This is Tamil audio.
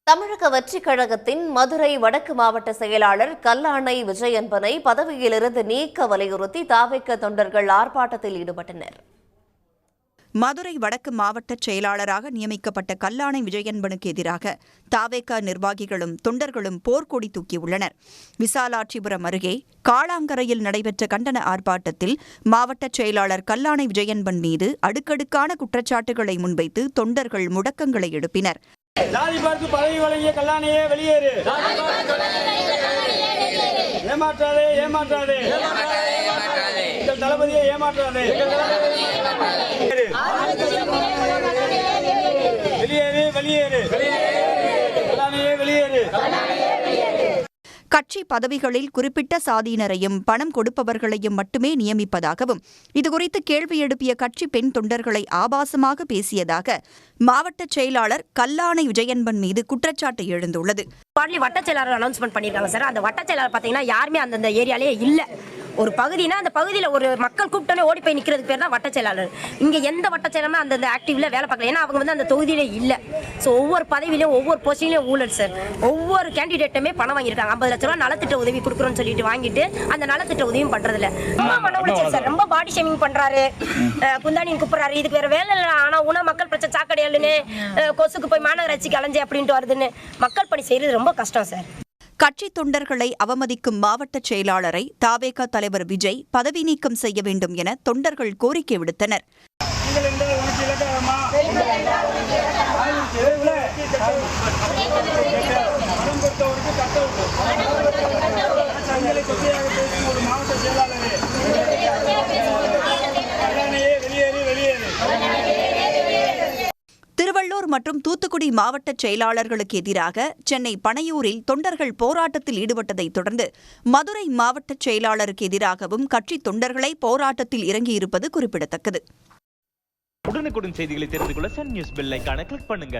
தமிழக வெற்றிக் கழகத்தின் மதுரை வடக்கு மாவட்ட செயலாளர் கல்லானை விஜயன்பனை பதவியிலிருந்து நீக்க வலியுறுத்தி தாவேக தொண்டர்கள் ஆர்ப்பாட்டத்தில் ஈடுபட்டனர். மதுரை வடக்கு மாவட்ட செயலாளராக நியமிக்கப்பட்ட கல்லானை விஜயன்பனுக்கு எதிராக தாவேக நிர்வாகிகளும் தொண்டர்களும் போர்க்கொடி தூக்கியுள்ளனர். விசாலாட்சிபுரம் அருகே காளாங்கரையில் நடைபெற்ற கண்டன ஆர்ப்பாட்டத்தில் மாவட்ட செயலாளர் கல்லானை விஜயன்பன் மீது அடுக்கடுக்கான குற்றச்சாட்டுகளை முன்வைத்து தொண்டர்கள் முழக்கங்களை எழுப்பினர். ஜாதி பார்த்து பதவி வழங்கிய கல்லானையே வெளியேறு, ஏமாற்றாதே ஏமாற்றாதே, எங்கள் தளபதியை ஏமாற்றாதே, வெளியேறு வெளியேறு, கல்லானையே வெளியேறு. கட்சி பதவிகளில் குறிப்பிட்ட சாதியினரையும் பணம் கொடுப்பவர்களையும் மட்டுமே நியமிப்பதாகவும் இதுகுறித்து கேள்வி எழுப்பிய கட்சி பெண் தொண்டர்களை ஆபாசமாக பேசியதாக மாவட்ட செயலாளர் கல்லானை விஜயன்பன் மீது குற்றச்சாட்டு எழுந்துள்ளது. வட்ட செயலாளர் அனௌன்ஸ்மெண்ட் பண்ணிருக்காங்க சார். அந்த வட்ட செயலாளர் பாத்தீங்கன்னா யாருமே அந்த ஏரியாலே இல்ல. ஒரு பகுதினா அந்த பகுதியில் ஒரு மக்கள் கூப்பிட்டோன்னே ஓடி போய் நிற்கிறதுக்கு பேர் தான் வட்ட செயலாளர். இங்கே எந்த வட்ட செயலாளரும் அந்த ஆக்டிவ்ல வேலை பார்க்கல. ஏன்னா அவங்க அந்த தொகுதியிலே இல்லை. ஸோ ஒவ்வொரு பதவியிலையும் ஒவ்வொரு போஸ்டிங்லையும் ஊழல் சார். ஒவ்வொரு கேண்டிடேட்டுமே பணம் வாங்கியிருக்காங்க. 50 லட்ச ரூபா நலத்திட்ட உதவி கொடுக்குறோன்னு சொல்லிட்டு வாங்கிட்டு அந்த நலத்திட்ட உதவியும் பண்றதில்ல. ரொம்ப மன உளைச்சல் சார். ரொம்ப பாடி ஷேமிங் பண்றாரு, குந்தானின்னு கூப்பிடுறாரு. இதுக்கு வேற வேலை இல்லை. ஆனால் உணவு மக்கள் பிரச்சனை சாக்கடையாளுன்னு கொசுக்கு போய் மாநகராட்சிக்கு அலைஞ்சு அப்படின்ட்டு வருதுன்னு மக்கள் பணி செய்யறது ரொம்ப கஷ்டம் சார். கட்சி தொண்டர்களை அவமதிக்கும் மாவட்ட செயலாளரை தாவேக தலைவர் விஜய் பதவி நீக்கம் செய்ய வேண்டும் என தொண்டர்கள் கோரிக்கை விடுத்தனர். திருவள்ளூர் மற்றும் தூத்துக்குடி மாவட்ட செயலாளர்களுக்கு எதிராக சென்னை பனையூரில் தொண்டர்கள் போராட்டத்தில் ஈடுபட்டதைத் தொடர்ந்து மதுரை மாவட்ட செயலாளருக்கு எதிராகவும் கட்சி தொண்டர்களை போராட்டத்தில் இறங்கியிருப்பது குறிப்பிடத்தக்கது. உடனுக்குடன் செய்திகளை தெரிந்து கொள்ள சன் நியூஸ் பெல் ஐகானை கிளிக் பண்ணுங்க.